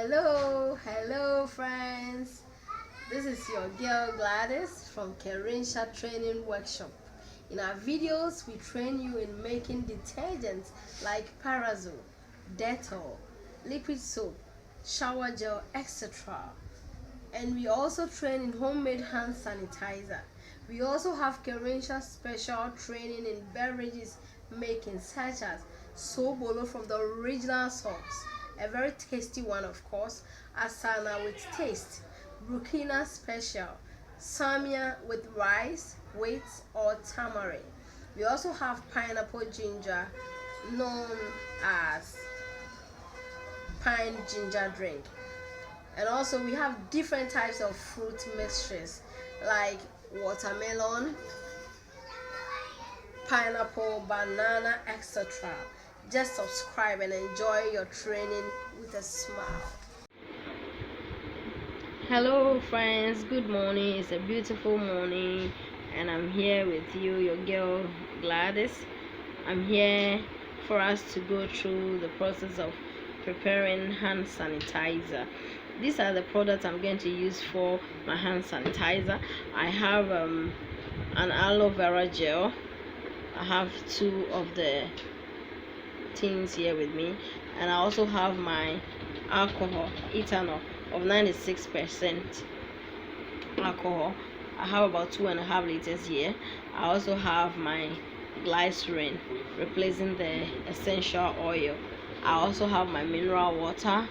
Hello friends. This is your girl Gladys from Kerensha Training Workshop. In our videos, we train you in making detergents like Parasol, Dettol, liquid soap, shower gel, etc. And we also train in homemade hand sanitizer. We also have Kerensha special training in beverages making, such as Sobolo from the original source, a very tasty one of course, Asana with taste, Burkina special, Samia with rice, wheat or tamarind. We also have pineapple ginger, known as pine ginger drink. And also we have different types of fruit mixtures like watermelon, pineapple, banana, etc. Just subscribe and enjoy your training with a smile. Hello friends, good morning. It's a beautiful morning and I'm here with you, your girl Gladys. I'm here for us to go through the process of preparing hand sanitizer. These are the products I'm going to use for my hand sanitizer. I have an aloe vera gel. I have two of the things here with me, and I also have my alcohol, ethanol of 96% alcohol. I have about 2.5 liters here. I also have my glycerin replacing the essential oil. I also have my mineral water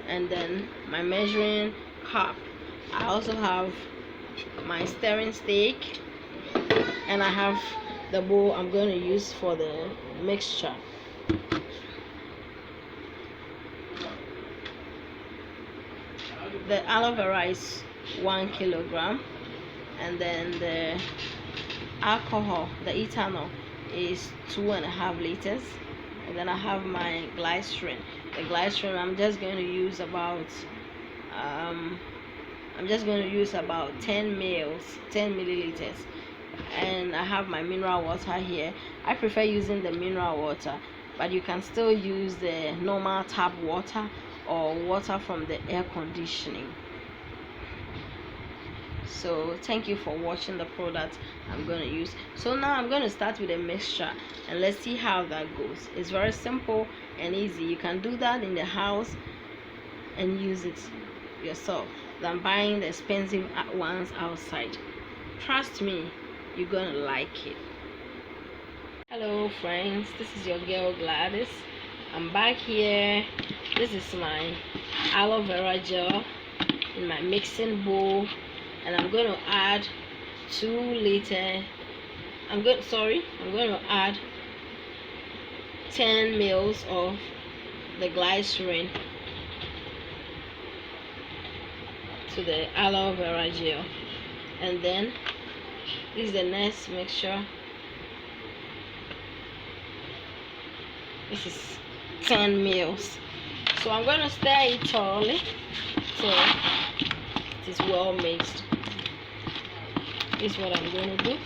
and then my measuring cup. I also have my stirring stick, and I have the bowl I'm going to use for the mixture. The aloe vera is 1 kilogram, and then the alcohol, the ethanol, is 2.5 liters, and then I have my glycerin. The glycerin I'm just going to use about 10 milliliters, and I have my mineral water here. I prefer using the mineral water, but you can still use the normal tap water or water from the air conditioning. So thank you for watching the product I'm going to use. So now I'm going to start with a mixture and let's see how that goes. It's very simple and easy. You can do that in the house and use it yourself than buying the expensive ones outside. Trust me, you're gonna like it. Hello friends, this is your girl Gladys. I'm back here. This is my aloe vera gel in my mixing bowl, and I'm going to add 2 liters. I'm going to add 10 mils of the glycerin to the aloe vera gel, and then this is the next mixture. This is 10 mils. So I'm going to stir it thoroughly till it is well mixed. This is what I'm going to do.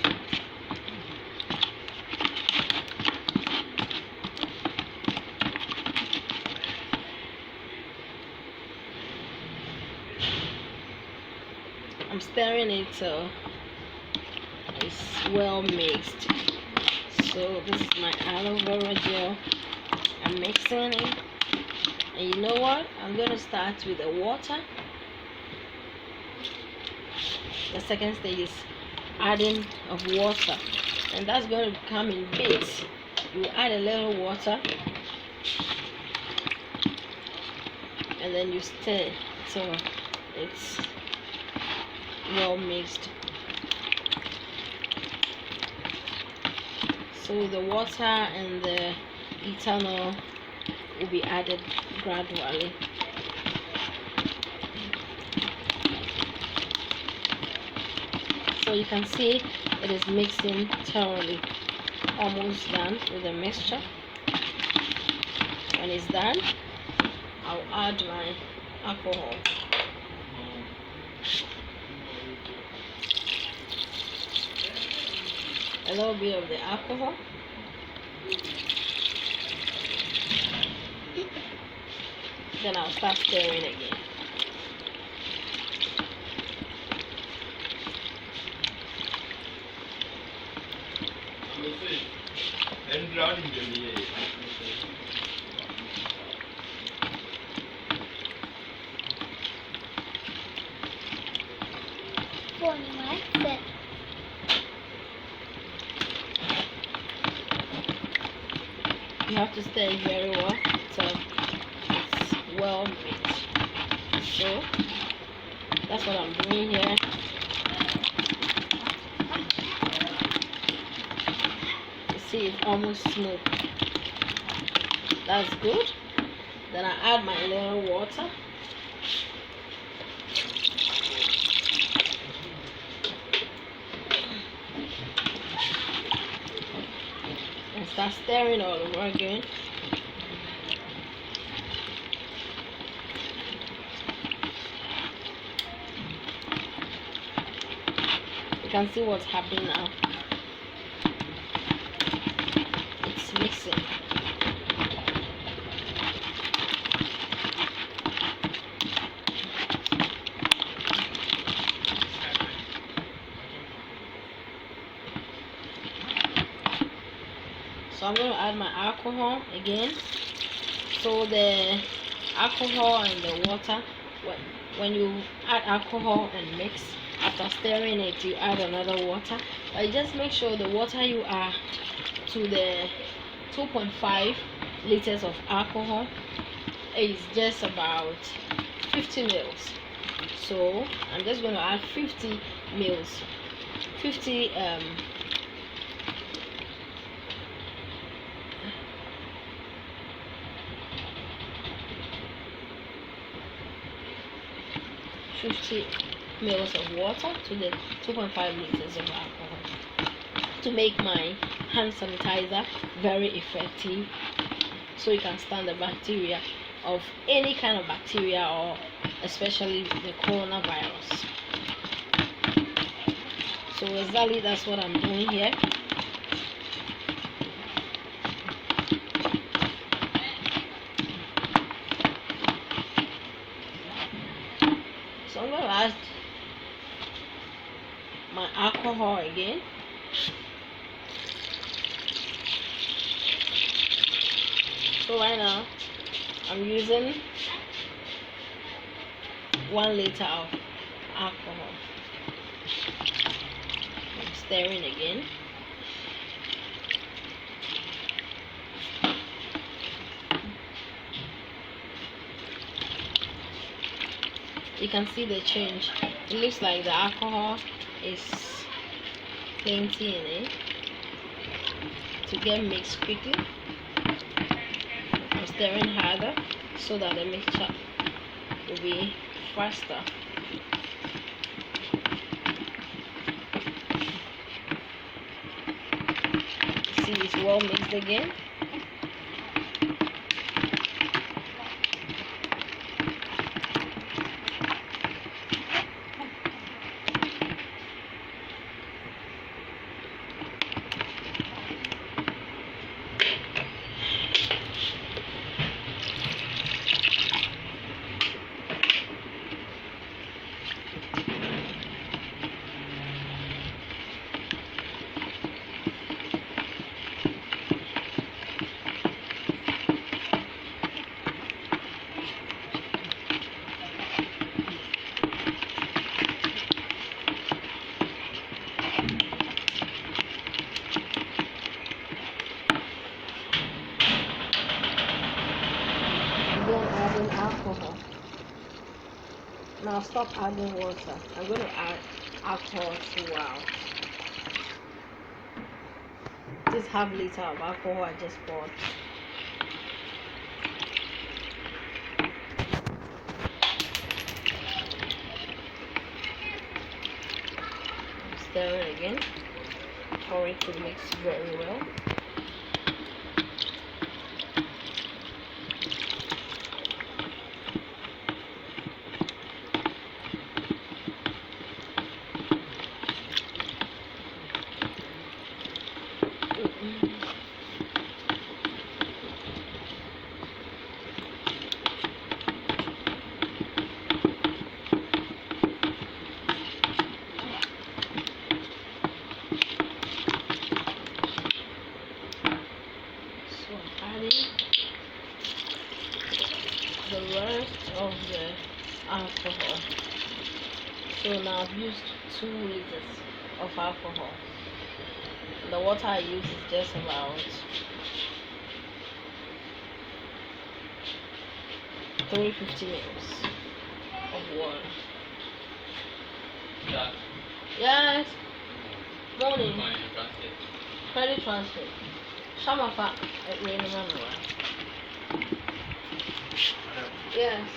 I'm stirring it till it's well mixed. So this is my aloe vera gel. I'm mixing it, and you know what? I'm going to start with the water. The second stage is adding of water, and that's going to come in bits. You add a little water, and then you stir so it's well mixed. So the water and the ethanol will be added gradually. So you can see it is mixing thoroughly. Almost done with the mixture. When it's done, I'll add my alcohol. A little bit of the alcohol. Then I'll start stirring again. You have to stir it very well so it's well mixed. So that's what I'm doing here. You see, it's almost smooth. That's good. Then I add my little water. And start stirring all over again. You can see what's happening now. It's mixing. So I'm going to add my alcohol again. So the alcohol and the water, when you add alcohol and mix, after stirring it, you add another water. But just make sure the water you add to the 2.5 liters of alcohol is just about 50 mils. So I'm just going to add 50 mils, 50 mils of water to the 2.5 liters of alcohol to make my hand sanitizer very effective, so you can stand the bacteria of any kind of bacteria, or especially the coronavirus. So exactly that's what I'm doing here. So I'm going to add my alcohol again. So right now I'm using 1 liter of alcohol. I'm stirring again. You can see the change. It looks like the alcohol is plenty in it to get mixed quickly. I'm stirring harder so that the mixture will be faster. See, it's well mixed again. Adding alcohol. Now stop adding water. I'm going to add alcohol throughout. This half liter of alcohol I just poured. Stir it again for it to mix very well. So I'm adding the rest of the alcohol. So now I've used 2 liters of alcohol. The water I use is just about 350 ml of water. Yeah. Yes. Morning. Credit transfer. Shamafa at Rainman. Yes.